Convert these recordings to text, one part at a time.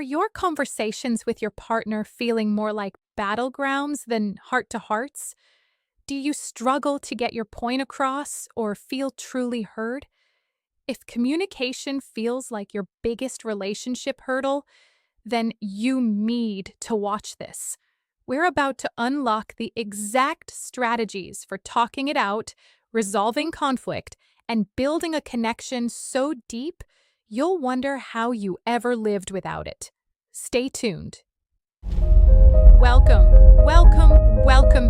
Are your conversations with your partner feeling more like battlegrounds than heart to hearts? Do you struggle to get your point across or feel truly heard? If communication feels like your biggest relationship hurdle, then you need to watch this. We're about to unlock the exact strategies for talking it out, resolving conflict, and building a connection so deep you'll wonder how you ever lived without it. Stay tuned. Welcome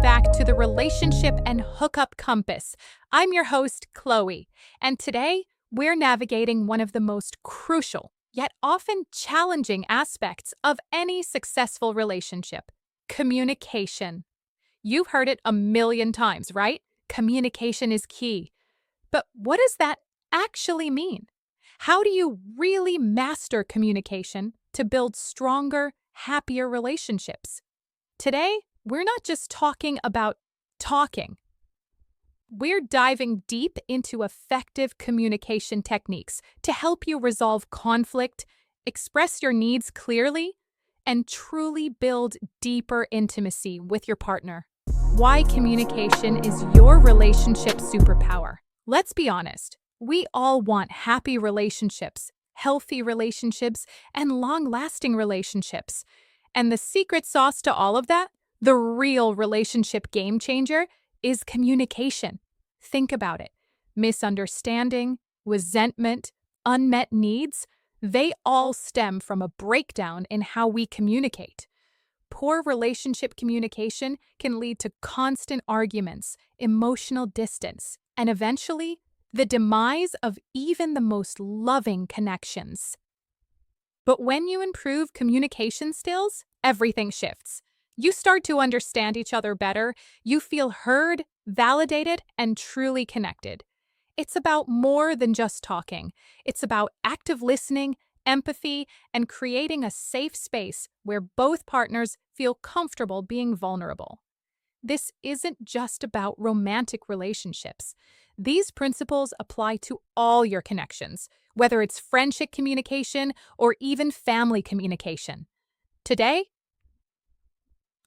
back to the Relationship and Hookup Compass. I'm your host, Chloe, and today we're navigating one of the most crucial, yet often challenging aspects of any successful relationship: communication. You've heard it a million times, right? Communication is key. But what does that actually mean? How do you really master communication to build stronger, happier relationships? Today, we're not just talking about talking. We're diving deep into effective communication techniques to help you resolve conflict, express your needs clearly, and truly build deeper intimacy with your partner. Why communication is your relationship superpower. Let's be honest, we all want happy relationships, healthy relationships, and long-lasting relationships. And the secret sauce to all of that, the real relationship game changer, is communication. Think about it. Misunderstanding, resentment, unmet needs, they all stem from a breakdown in how we communicate. Poor relationship communication can lead to constant arguments, emotional distance, and eventually, the demise of even the most loving connections. But when you improve communication skills, everything shifts. You start to understand each other better, you feel heard, validated, and truly connected. It's about more than just talking. It's about active listening, empathy, and creating a safe space where both partners feel comfortable being vulnerable. This isn't just about romantic relationships. These principles apply to all your connections, whether it's friendship communication or even family communication. Today,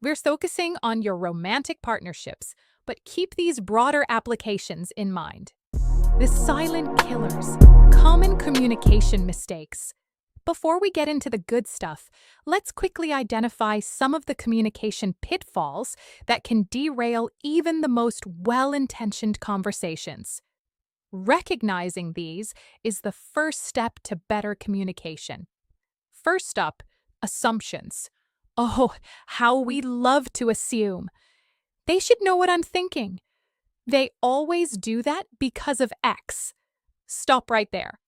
we're focusing on your romantic partnerships, but keep these broader applications in mind. The silent killers, common communication mistakes. Before we get into the good stuff, let's quickly identify some of the communication pitfalls that can derail even the most well-intentioned conversations. Recognizing these is the first step to better communication. First up, assumptions. Oh, how we love to assume. They should know what I'm thinking. They always do that because of X. Stop right there.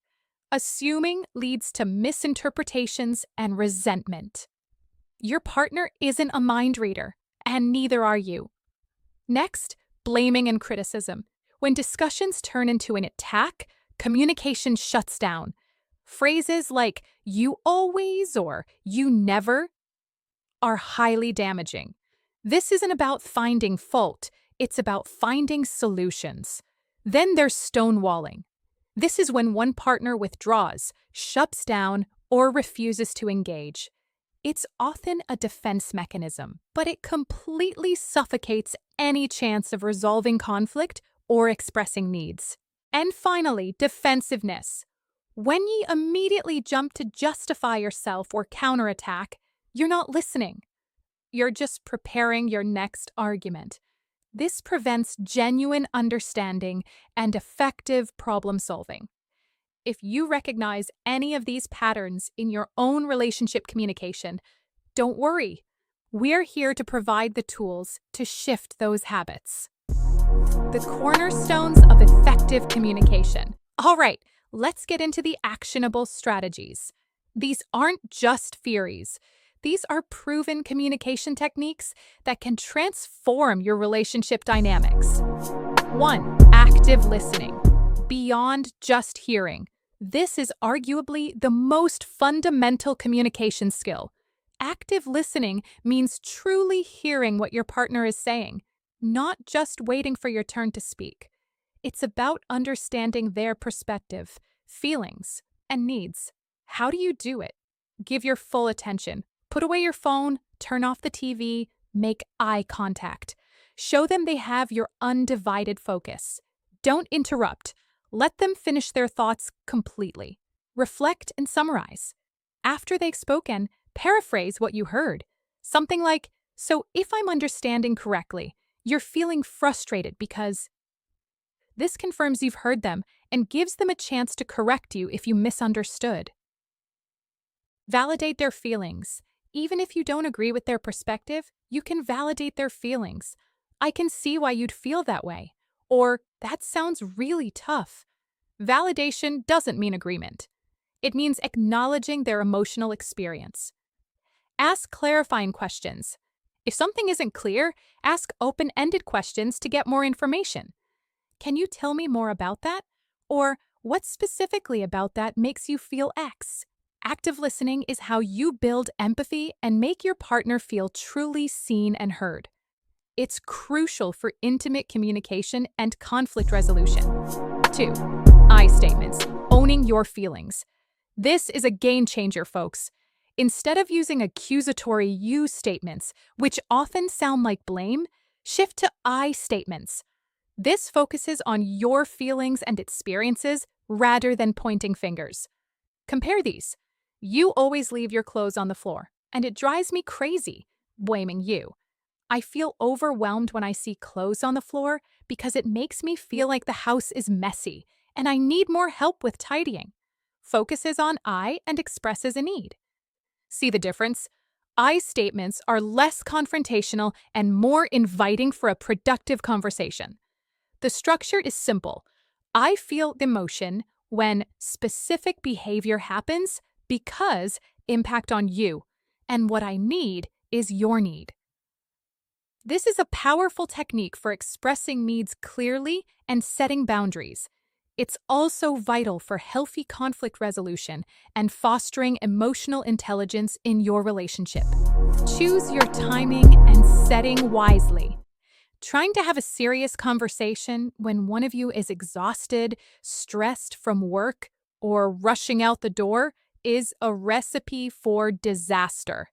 Assuming leads to misinterpretations and resentment. Your partner isn't a mind reader, and neither are you. Next, blaming and criticism. When discussions turn into an attack, communication shuts down. Phrases like "you always" or "you never" are highly damaging. This isn't about finding fault, it's about finding solutions. Then there's stonewalling. This is when one partner withdraws, shuts down, or refuses to engage. It's often a defense mechanism, but it completely suffocates any chance of resolving conflict or expressing needs. And finally, defensiveness. When you immediately jump to justify yourself or counterattack, you're not listening. You're just preparing your next argument. This prevents genuine understanding and effective problem solving. If you recognize any of these patterns in your own relationship communication, don't worry. We're here to provide the tools to shift those habits. The cornerstones of effective communication. All right, let's get into the actionable strategies. These aren't just theories. These are proven communication techniques that can transform your relationship dynamics. 1. Active listening. Beyond just hearing. This is arguably the most fundamental communication skill. Active listening means truly hearing what your partner is saying, not just waiting for your turn to speak. It's about understanding their perspective, feelings, and needs. How do you do it? Give your full attention. Put away your phone, turn off the TV, make eye contact. Show them they have your undivided focus. Don't interrupt. Let them finish their thoughts completely. Reflect and summarize. After they've spoken, paraphrase what you heard. Something like, "So if I'm understanding correctly, you're feeling frustrated because..." This confirms you've heard them and gives them a chance to correct you if you misunderstood. Validate their feelings. Even if you don't agree with their perspective, you can validate their feelings. "I can see why you'd feel that way." Or, "That sounds really tough." Validation doesn't mean agreement. It means acknowledging their emotional experience. Ask clarifying questions. If something isn't clear, ask open-ended questions to get more information. "Can you tell me more about that?" Or, "What specifically about that makes you feel X?" Active listening is how you build empathy and make your partner feel truly seen and heard. It's crucial for intimate communication and conflict resolution. 2. I statements. Owning your feelings. This is a game changer, folks. Instead of using accusatory you statements, which often sound like blame, shift to I statements. This focuses on your feelings and experiences rather than pointing fingers. Compare these. "You always leave your clothes on the floor, and it drives me crazy," blaming you. "I feel overwhelmed when I see clothes on the floor because it makes me feel like the house is messy, and I need more help with tidying." Focuses on I and expresses a need. See the difference? I statements are less confrontational and more inviting for a productive conversation. The structure is simple. I feel emotion when specific behavior happens because impact on you, and what I need is your need. This is a powerful technique for expressing needs clearly and setting boundaries. It's also vital for healthy conflict resolution and fostering emotional intelligence in your relationship. Choose your timing and setting wisely. Trying to have a serious conversation when one of you is exhausted, stressed from work, or rushing out the door is a recipe for disaster.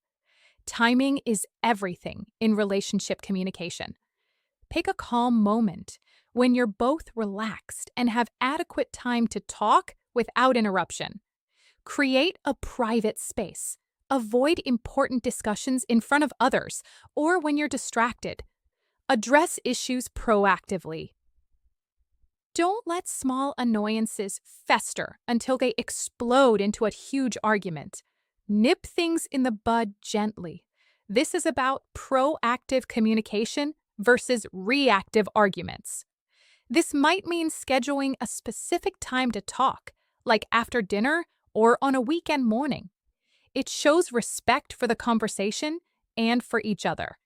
Timing is everything in relationship communication. Pick a calm moment when you're both relaxed and have adequate time to talk without interruption. Create a private space. Avoid important discussions in front of others or when you're distracted. Address issues proactively. Don't let small annoyances fester until they explode into a huge argument. Nip things in the bud gently. This is about proactive communication versus reactive arguments. This might mean scheduling a specific time to talk, like after dinner or on a weekend morning. It shows respect for the conversation and for each other.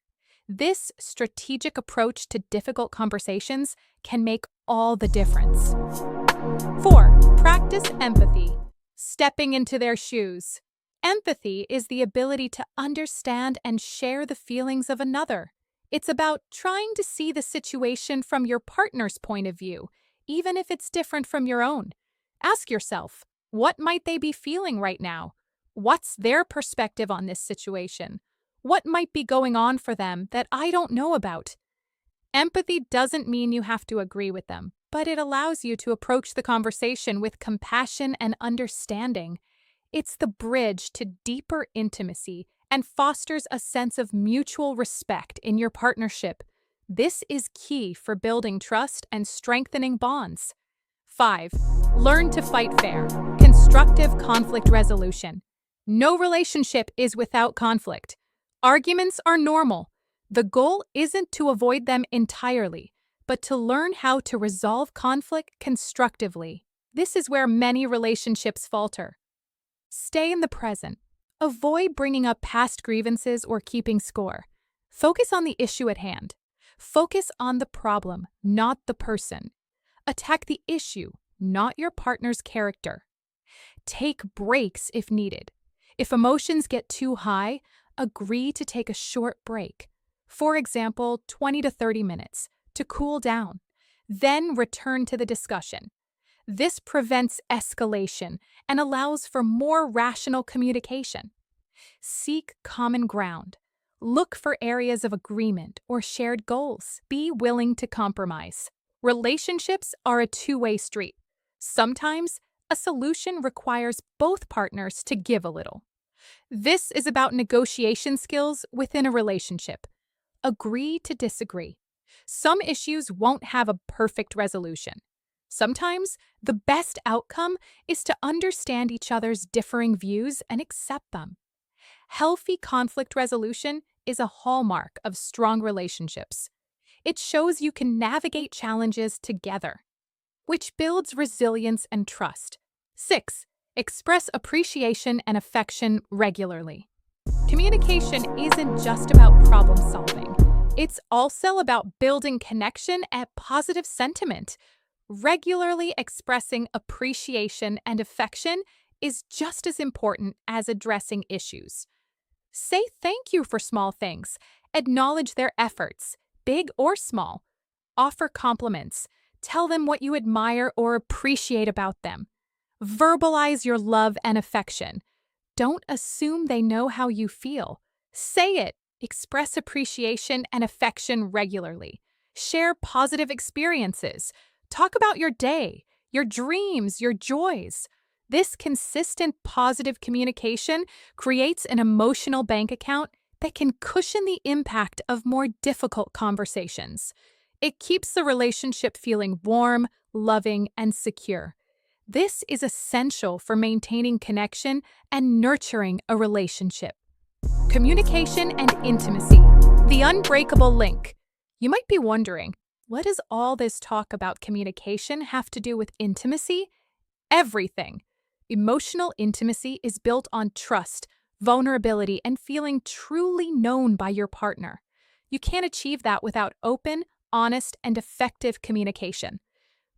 This strategic approach to difficult conversations can make all the difference. 4. Practice empathy. Stepping into their shoes. Empathy is the ability to understand and share the feelings of another. It's about trying to see the situation from your partner's point of view, even if it's different from your own. Ask yourself, what might they be feeling right now? What's their perspective on this situation? What might be going on for them that I don't know about? Empathy doesn't mean you have to agree with them, but it allows you to approach the conversation with compassion and understanding. It's the bridge to deeper intimacy and fosters a sense of mutual respect in your partnership. This is key for building trust and strengthening bonds. 5. Learn to fight fair. Constructive conflict resolution. No relationship is without conflict. Arguments are normal. The goal isn't to avoid them entirely, but to learn how to resolve conflict constructively. This is where many relationships falter. Stay in the present. Avoid bringing up past grievances or keeping score. Focus on the issue at hand. Focus on the problem, not the person. Attack the issue, not your partner's character. Take breaks if needed. If emotions get too high, agree to take a short break. For example, 20 to 30 minutes to cool down. Then return to the discussion. This prevents escalation and allows for more rational communication. Seek common ground. Look for areas of agreement or shared goals. Be willing to compromise. Relationships are a two-way street. Sometimes a solution requires both partners to give a little. This is about negotiation skills within a relationship. Agree to disagree. Some issues won't have a perfect resolution. Sometimes the best outcome is to understand each other's differing views and accept them. Healthy conflict resolution is a hallmark of strong relationships. It shows you can navigate challenges together, which builds resilience and trust. 6. Express appreciation and affection regularly. Communication isn't just about problem solving. It's also about building connection and positive sentiment. Regularly expressing appreciation and affection is just as important as addressing issues. Say thank you for small things. Acknowledge their efforts, big or small. Offer compliments. Tell them what you admire or appreciate about them. Verbalize your love and affection. Don't assume they know how you feel. Say it. Express appreciation and affection regularly. Share positive experiences. Talk about your day, your dreams, your joys. This consistent positive communication creates an emotional bank account that can cushion the impact of more difficult conversations. It keeps the relationship feeling warm, loving, and secure. This is essential for maintaining connection and nurturing a relationship. Communication and intimacy. The unbreakable link. You might be wondering, what does all this talk about communication have to do with intimacy? Everything. Emotional intimacy is built on trust, vulnerability, and feeling truly known by your partner. You can't achieve that without open, honest, and effective communication.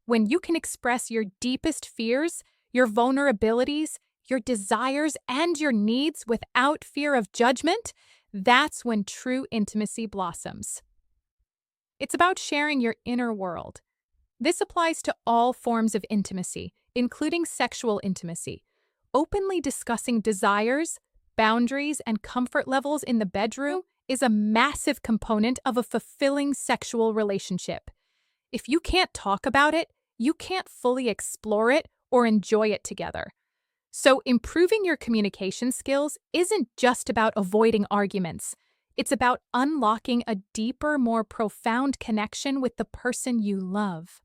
When you can express your deepest fears, your vulnerabilities, your desires, and your needs without fear of judgment, that's when true intimacy blossoms. It's about sharing your inner world. This applies to all forms of intimacy, including sexual intimacy. Openly discussing desires, boundaries, and comfort levels in the bedroom is a massive component of a fulfilling sexual relationship. If you can't talk about it, you can't fully explore it or enjoy it together. So, improving your communication skills isn't just about avoiding arguments. It's about unlocking a deeper, more profound connection with the person you love.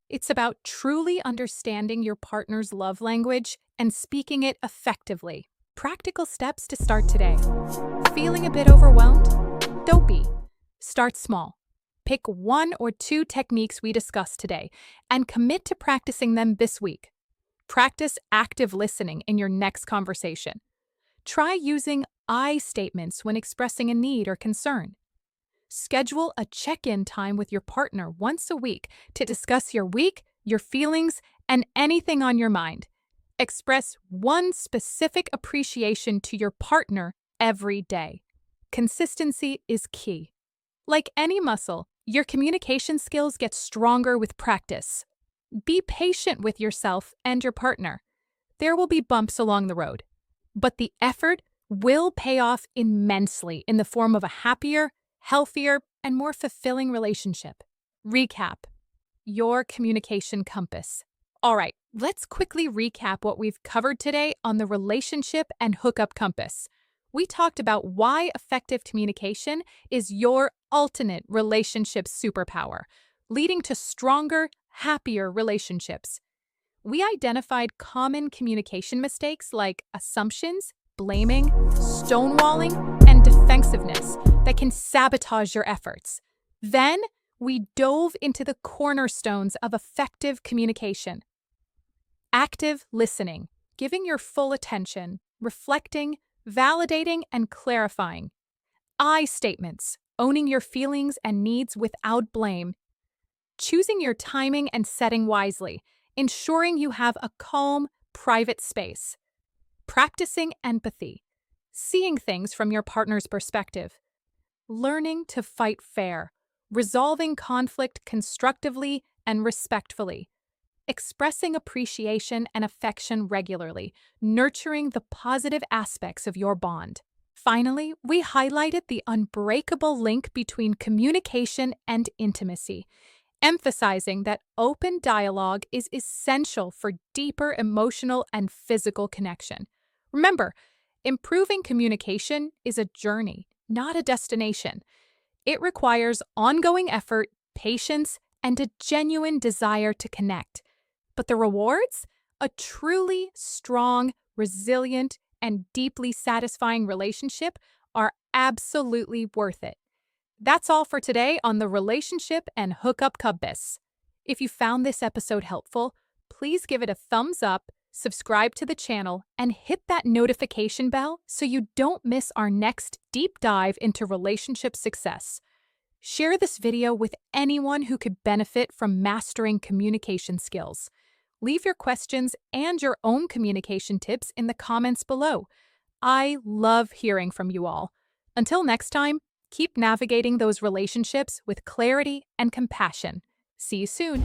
It's about truly understanding your partner's love language and speaking it effectively. Practical steps to start today. Feeling a bit overwhelmed? Don't be. Start small. Pick 1 or 2 techniques we discussed today and commit to practicing them this week. Practice active listening in your next conversation. Try using I statements when expressing a need or concern. Schedule a check-in time with your partner once a week to discuss your week, your feelings, and anything on your mind. Express one specific appreciation to your partner every day. Consistency is key. Like any muscle, your communication skills get stronger with practice. Be patient with yourself and your partner. There will be bumps along the road, but the effort will pay off immensely in the form of a happier, healthier, and more fulfilling relationship. Recap. Your communication compass. All right, let's quickly recap what we've covered today on the Relationship and Hookup Compass. We talked about why effective communication is your ultimate relationship superpower, leading to stronger, happier relationships. We identified common communication mistakes like assumptions, blaming, stonewalling, and defensiveness that can sabotage your efforts. Then, we dove into the cornerstones of effective communication. Active listening, giving your full attention, reflecting, validating, and clarifying. I statements, owning your feelings and needs without blame. Choosing your timing and setting wisely, ensuring you have a calm, private space. Practicing empathy, seeing things from your partner's perspective. Learning to fight fair, resolving conflict constructively and respectfully. expressing appreciation and affection regularly, nurturing the positive aspects of your bond. Finally, we highlighted the unbreakable link between communication and intimacy, emphasizing that open dialogue is essential for deeper emotional and physical connection. Remember, improving communication is a journey, not a destination. It requires ongoing effort, patience, and a genuine desire to connect. But the rewards? A truly strong, resilient, and deeply satisfying relationship are absolutely worth it. That's all for today on the Relationship and Hookup Compass. If you found this episode helpful, please give it a thumbs up, subscribe to the channel, and hit that notification bell so you don't miss our next deep dive into relationship success. Share this video with anyone who could benefit from mastering communication skills. Leave your questions and your own communication tips in the comments below. I love hearing from you all. Until next time, keep navigating those relationships with clarity and compassion. See you soon.